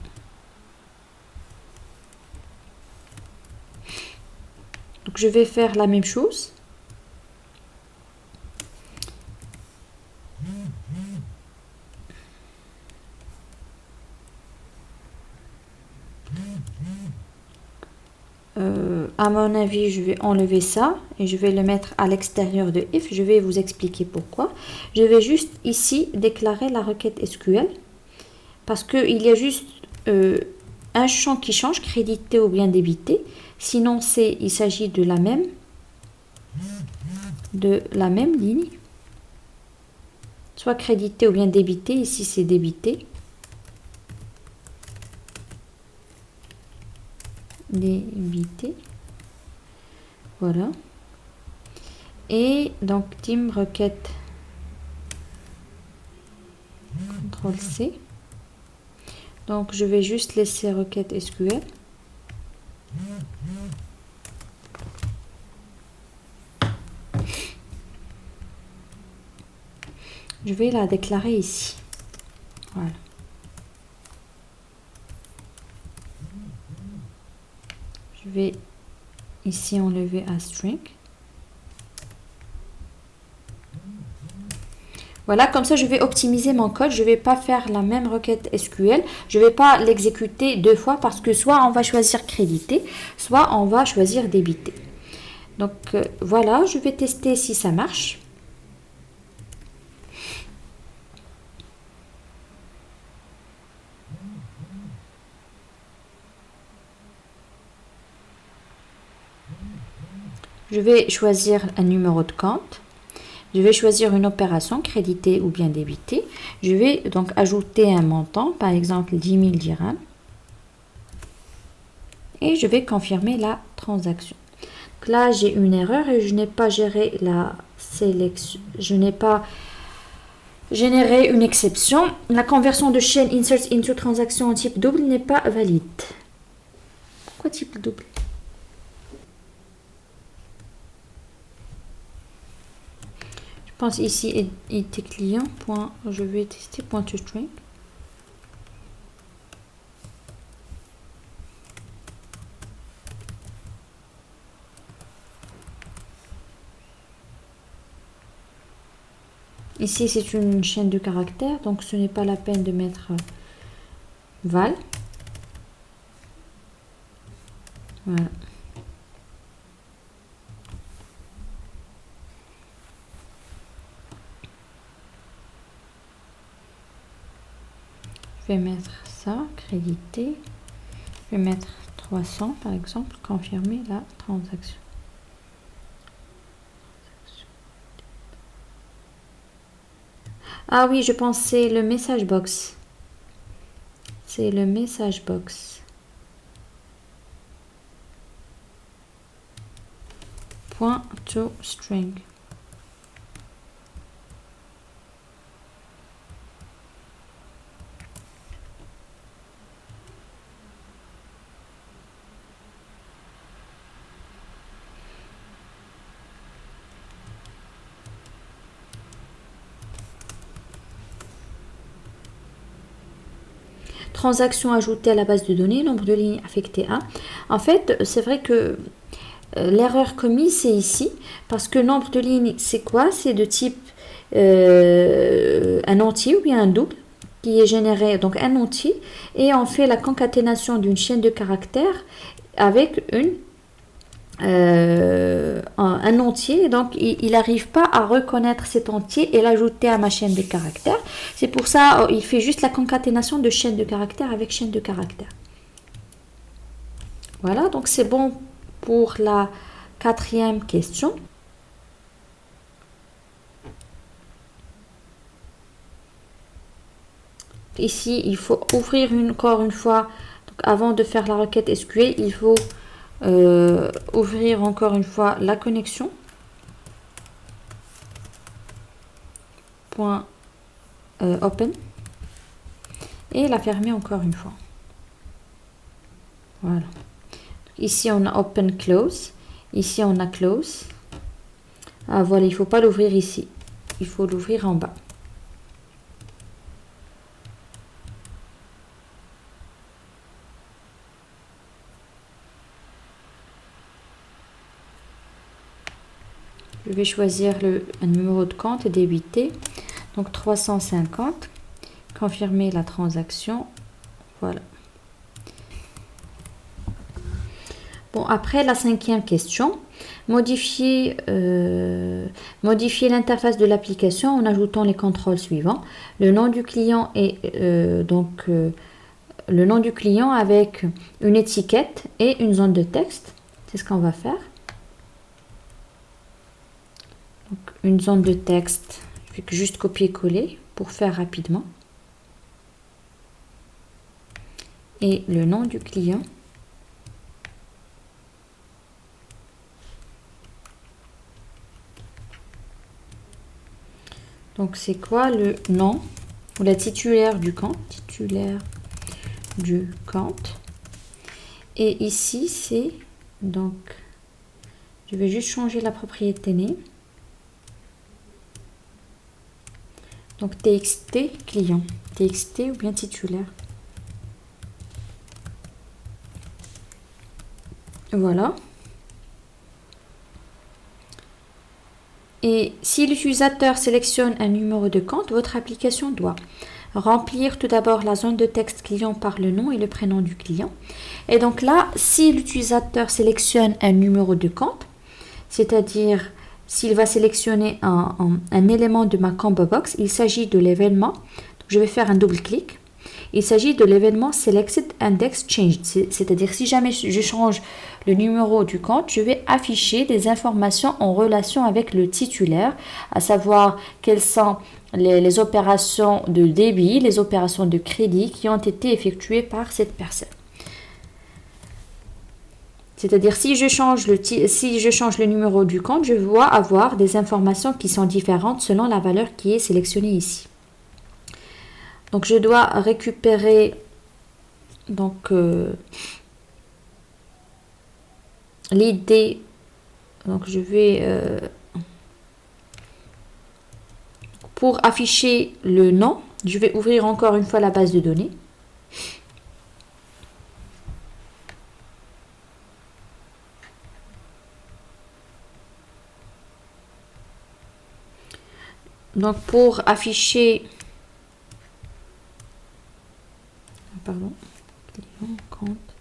Donc je vais faire la même chose. À mon avis, je vais enlever ça et je vais le mettre à l'extérieur de if. Je vais vous expliquer pourquoi. Je vais juste ici déclarer la requête SQL parce qu'il y a juste un champ qui change, crédité ou bien débité. Sinon, il s'agit de la même ligne. Soit crédité ou bien débité. Ici, c'est débité. Débité. Voilà. Et donc, team requête CTRL C. Donc, je vais juste laisser requête SQL. Je vais la déclarer ici. Voilà. Je vais ici enlever un string. Voilà, comme ça je vais optimiser mon code. Je ne vais pas faire la même requête SQL. Je ne vais pas l'exécuter deux fois parce que soit on va choisir crédité, soit on va choisir débité. Donc voilà, je vais tester si ça marche. Je vais choisir un numéro de compte. Je vais choisir une opération crédité ou bien débité. Je vais donc ajouter un montant, par exemple 10 000 dirhams. Et je vais confirmer la transaction. Donc là, j'ai une erreur et je n'ai pas géré la sélection. Je n'ai pas généré une exception. La conversion de chaîne insert into transaction en type double n'est pas valide. Pourquoi type double? Je pense ici était client. Je vais tester point to string. Ici, c'est une chaîne de caractères, donc ce n'est pas la peine de mettre val. Voilà. Je vais mettre ça, crédité. Je vais mettre 300 par exemple, confirmer la transaction. Ah oui, je pense que c'est le message box. C'est le message box. Point to string. Transaction ajoutée à la base de données, nombre de lignes affectées à. En fait, c'est vrai que l'erreur commise, c'est ici, parce que nombre de lignes, c'est quoi? C'est de type un entier ou bien un double qui est généré, donc un entier, et on fait la concaténation d'une chaîne de caractères avec un entier, donc il n'arrive pas à reconnaître cet entier et l'ajouter à ma chaîne de caractères. C'est pour ça il fait juste la concaténation de chaîne de caractères avec chaîne de caractères. Voilà, donc c'est bon pour la 4e question. Ici, il faut ouvrir encore une fois, donc avant de faire la requête SQL, il faut ouvrir encore une fois la connexion. Point open. Et la fermer encore une fois. Voilà. Ici, on a open, close. Ici, on a close. Ah, voilà, il ne faut pas l'ouvrir ici. Il faut l'ouvrir en bas. Je vais choisir un numéro de compte et débiter. Donc 350. Confirmer la transaction. Voilà. Bon, après la 5e question, modifier l'interface de l'application en ajoutant les contrôles suivants. Le nom du client et le nom du client avec une étiquette et une zone de texte. C'est ce qu'on va faire. Donc, une zone de texte, je vais juste copier-coller pour faire rapidement. Et le nom du client. Donc, c'est quoi le nom ou la titulaire du compte? Titulaire du compte. Et ici, c'est donc, je vais juste changer la propriété name. Donc, TXT client. TXT ou bien titulaire. Voilà. Et si l'utilisateur sélectionne un numéro de compte, votre application doit remplir tout d'abord la zone de texte client par le nom et le prénom du client. Et donc là, si l'utilisateur sélectionne un numéro de compte, c'est-à-dire s'il va sélectionner un élément de ma combo box, il s'agit de l'événement. Je vais faire un double clic. Il s'agit de l'événement Selected Index Changed, c'est-à-dire si jamais je change le numéro du compte, je vais afficher des informations en relation avec le titulaire, à savoir quelles sont les opérations de débit, les opérations de crédit qui ont été effectuées par cette personne. C'est-à-dire si je change le numéro du compte, je dois avoir des informations qui sont différentes selon la valeur qui est sélectionnée ici. Donc je dois récupérer l'id. Donc je vais pour afficher le nom, je vais ouvrir encore une fois la base de données. Donc pour afficher, pardon, client, compte,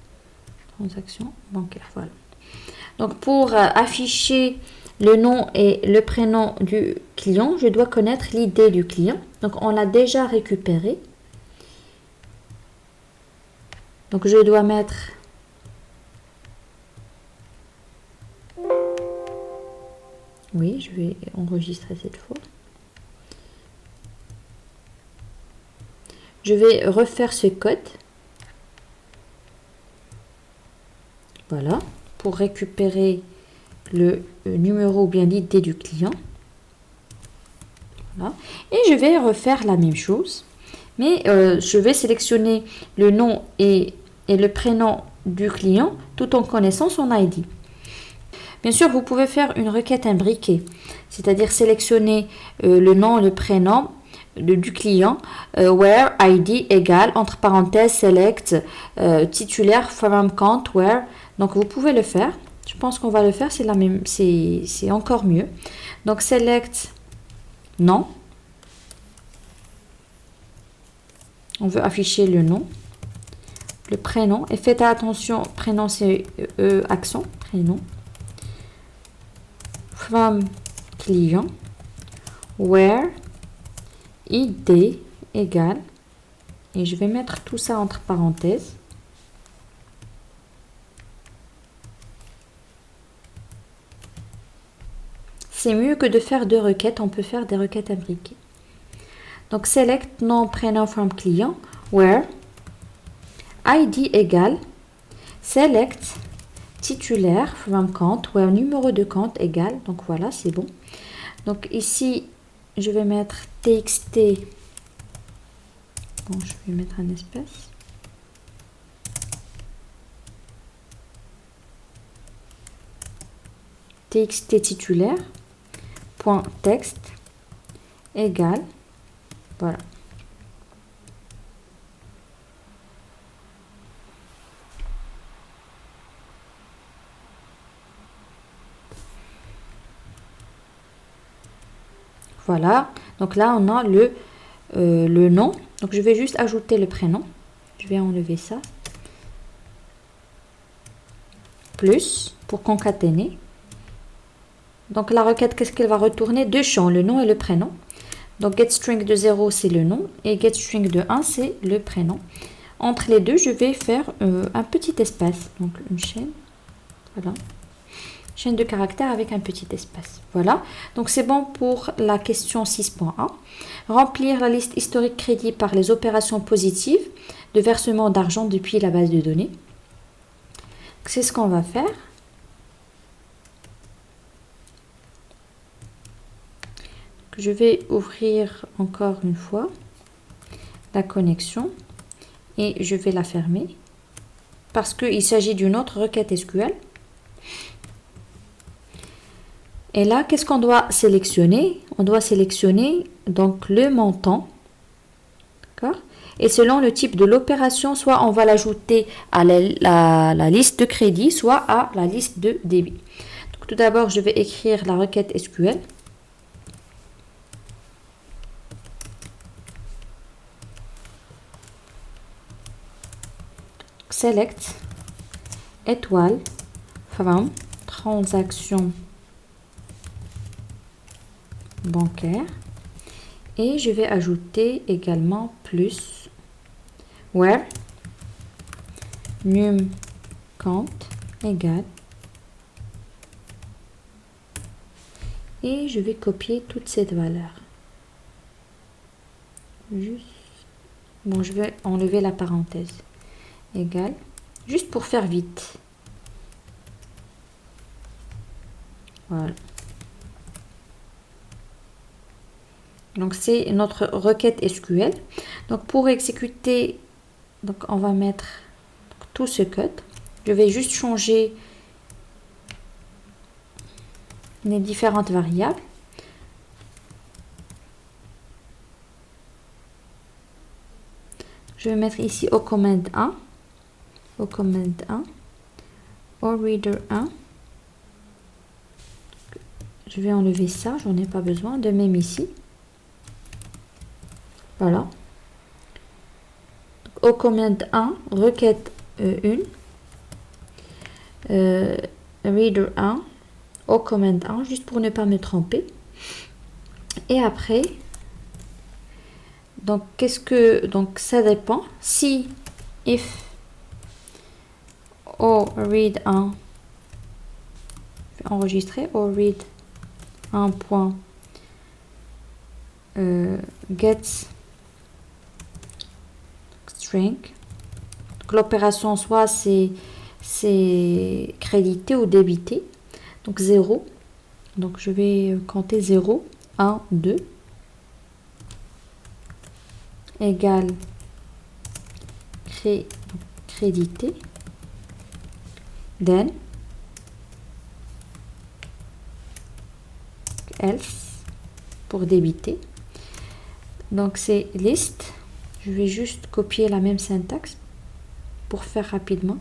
transaction bancaire, voilà. Donc pour afficher le nom et le prénom du client, je dois connaître l'idée du client. Donc on l'a déjà récupéré. Donc je dois mettre oui, je vais enregistrer cette fois. Je vais refaire ce code. Voilà, pour récupérer le numéro ou bien l'idée du client. Voilà. Et je vais refaire la même chose. Mais je vais sélectionner le nom et le prénom du client tout en connaissant son ID. Bien sûr, vous pouvez faire une requête imbriquée, c'est-à-dire sélectionner le nom, le prénom du client, where ID égale, entre parenthèses, select, titulaire, from count, where. Donc vous pouvez le faire. Je pense qu'on va le faire, c'est la même, c'est encore mieux. Donc select nom. On veut afficher le nom, le prénom, et faites attention, prénom c'est accent, prénom. From client, where id égale, et je vais mettre tout ça entre parenthèses. C'est mieux que de faire deux requêtes, on peut faire des requêtes imbriquées. Donc select nom, prénom, from client, where id égale, select titulaire, from compte, where numéro de compte égale, donc voilà, c'est bon. Donc ici, je vais mettre txt, bon, je vais mettre un espace. Txt titulaire, point texte, égale, voilà. Voilà, donc là on a le nom. Donc je vais juste ajouter le prénom. Je vais enlever ça. Plus, pour concaténer. Donc la requête, qu'est-ce qu'elle va retourner? Deux champs, le nom et le prénom. Donc getString de 0, c'est le nom. Et getString de 1, c'est le prénom. Entre les deux, je vais faire un petit espace. Donc une chaîne. Voilà. Chaîne de caractères avec un petit espace. Voilà. Donc c'est bon pour la question 6.1. Remplir la liste historique crédit par les opérations positives de versement d'argent depuis la base de données. C'est ce qu'on va faire. Je vais ouvrir encore une fois la connexion et je vais la fermer parce qu'il s'agit d'une autre requête SQL. Et là, qu'est-ce qu'on doit sélectionner? On doit sélectionner donc le montant. D'accord? Et selon le type de l'opération, soit on va l'ajouter à la liste de crédit, soit à la liste de débit. Donc, tout d'abord, je vais écrire la requête SQL. Select étoile from transaction bancaire et je vais ajouter également plus where num compte égale et je vais copier toute cette valeur. Juste, bon, je vais enlever la parenthèse égale, juste pour faire vite. Voilà. Donc c'est notre requête SQL. Donc pour exécuter, donc on va mettre tout ce code. Je vais juste changer les différentes variables. Je vais mettre ici au command 1, au command 1, au reader 1. Je vais enlever ça, j'en ai pas besoin. De même ici. Voilà. Au commande 1, requête 1, reader 1, au commande 1, juste pour ne pas me tromper. Et après, donc donc ça dépend. Si if au read 1, je vais enregistrer au read 1 point gets string. L'opération soit c'est crédité ou débité. Donc 0. Donc je vais compter 0, 1, 2 égale crédité. Then else pour débiter. Donc c'est list. Je vais juste copier la même syntaxe pour faire rapidement.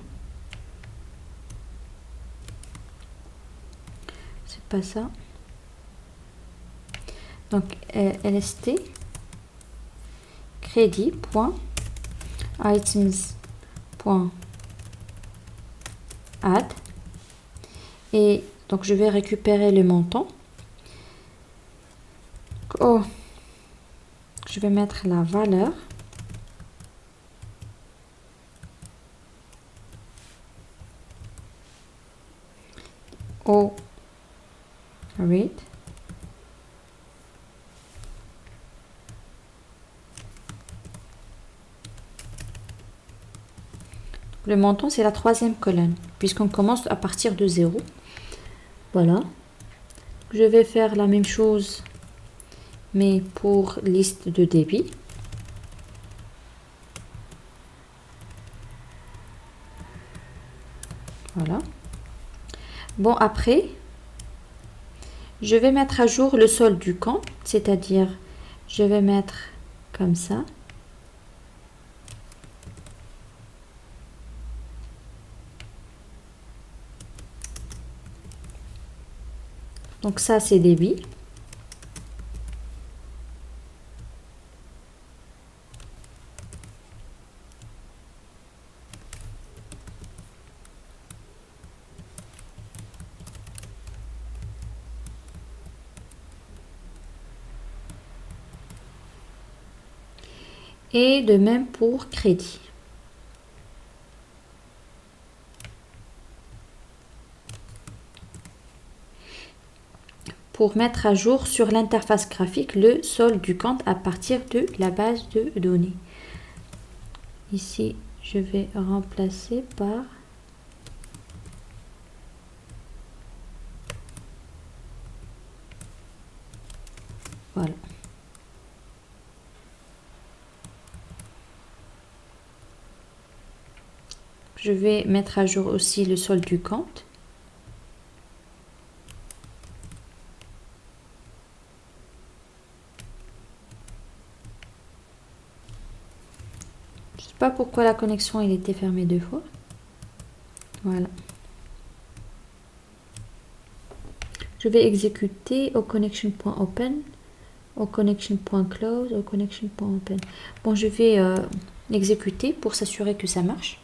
C'est pas ça. Donc lst crédit point items point add, et donc je vais récupérer le montant. Oh, je vais mettre la valeur au read. Le montant, c'est la troisième colonne, puisqu'on commence à partir de 0. Voilà. Je vais faire la même chose, mais pour liste de débit. Voilà. Bon, après, je vais mettre à jour le solde du compte, c'est-à-dire, je vais mettre comme ça. Donc ça, c'est débit. Et de même pour crédit. Pour mettre à jour sur l'interface graphique le solde du compte à partir de la base de données. Ici, je vais remplacer par voilà. Je vais mettre à jour aussi le solde du compte. Je ne sais pas pourquoi la connexion elle était fermée 2 fois. Voilà. Je vais exécuter au connection.open, au connection.close, au connection.open. Bon, je vais exécuter pour s'assurer que ça marche.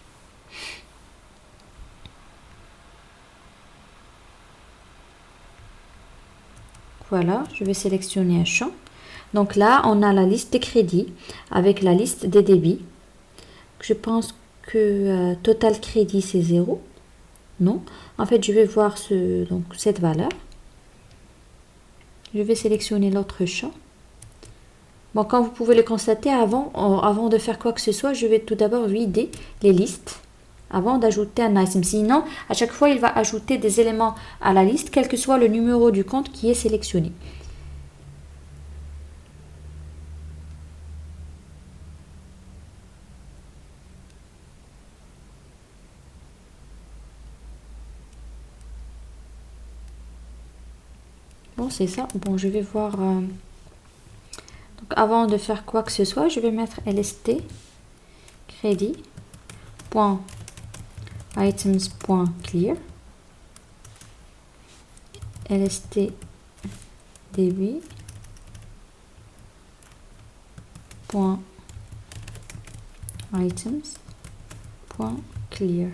Voilà, je vais sélectionner un champ. Donc là, on a la liste des crédits avec la liste des débits. Je pense que total crédit, c'est 0. Non. En fait, je vais voir donc, cette valeur. Je vais sélectionner l'autre champ. Bon, comme vous pouvez le constater, avant de faire quoi que ce soit, je vais tout d'abord vider les listes avant d'ajouter un item. Sinon, à chaque fois, il va ajouter des éléments à la liste, quel que soit le numéro du compte qui est sélectionné. Bon, c'est ça. Bon, je vais voir. Donc, avant de faire quoi que ce soit, je vais mettre lst crédit.items.clear, lst débit, point items point clear.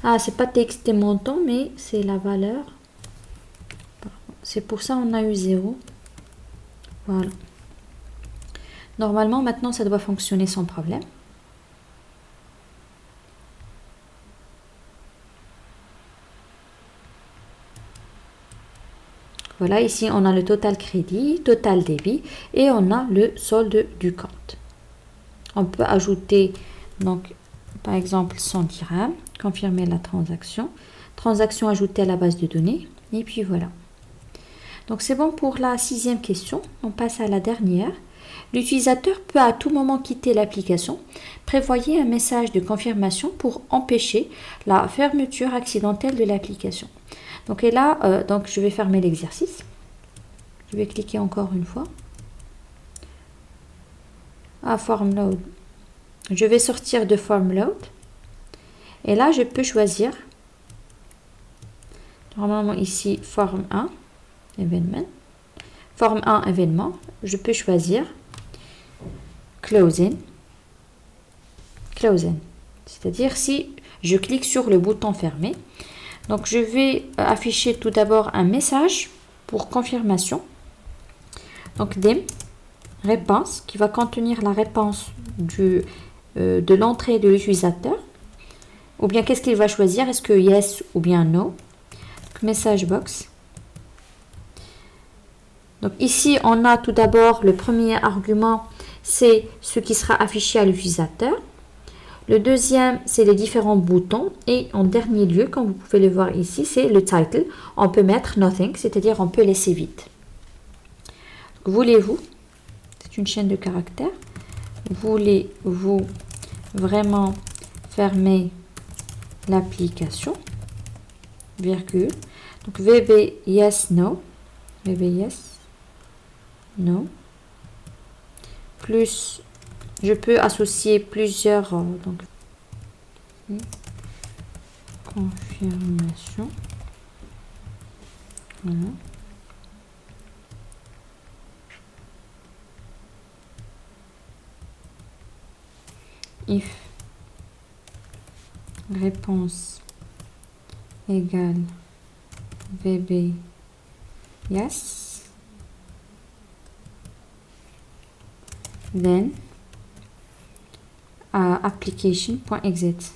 Ah, c'est pas TXT montant, mais c'est la valeur. C'est pour ça on a eu 0. Voilà. Normalement, maintenant, ça doit fonctionner sans problème. Voilà, ici, on a le total crédit, total débit et on a le solde du compte. On peut ajouter, donc, par exemple, 100 dirhams, confirmer la transaction, transaction ajoutée à la base de données, et puis voilà. Donc, c'est bon pour la 6e question. On passe à la dernière. L'utilisateur peut à tout moment quitter l'application. Prévoyez un message de confirmation pour empêcher la fermeture accidentelle de l'application. Donc, et là, donc, je vais fermer l'exercice. Je vais cliquer encore une fois. Ah, Form Load. Je vais sortir de Form Load. Et là, je peux choisir. Normalement, ici, Forme 1, événement. Forme 1, événement. Je peux choisir Closing. Closing. C'est-à-dire si je clique sur le bouton fermer. Donc, je vais afficher tout d'abord un message pour confirmation. Donc, DIM, réponse, qui va contenir la réponse de l'entrée de l'utilisateur. Ou bien, qu'est-ce qu'il va choisir? Est-ce que yes ou bien no? Donc, message box. Donc, ici, on a tout d'abord le premier argument, c'est ce qui sera affiché à l'utilisateur. Le deuxième, c'est les différents boutons. Et en dernier lieu, comme vous pouvez le voir ici, c'est le title. On peut mettre nothing, c'est-à-dire on peut laisser vide. Voulez-vous, c'est une chaîne de caractères, voulez-vous vraiment fermer l'application, virgule. Donc VB yes, no. VB yes, no. Plus, je peux associer plusieurs, donc, confirmation. Voilà. If réponse égale VB yes, then application.exit.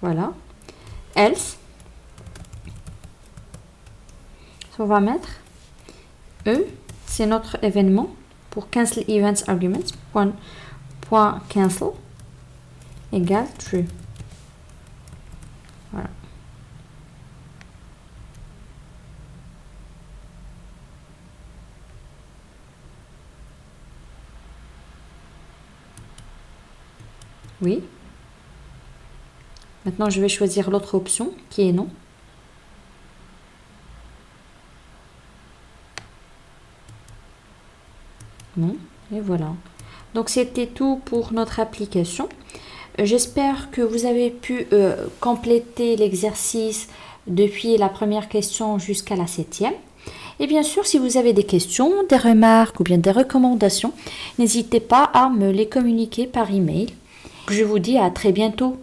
Voilà. Else. On va mettre E, c'est notre événement pour cancel events arguments. Point cancel égale true. Voilà. Oui. Maintenant, je vais choisir l'autre option qui est non. Non. Et voilà. Donc, c'était tout pour notre application. J'espère que vous avez pu compléter l'exercice depuis la première question jusqu'à la 7e. Et bien sûr, si vous avez des questions, des remarques ou bien des recommandations, n'hésitez pas à me les communiquer par email. Je vous dis à très bientôt.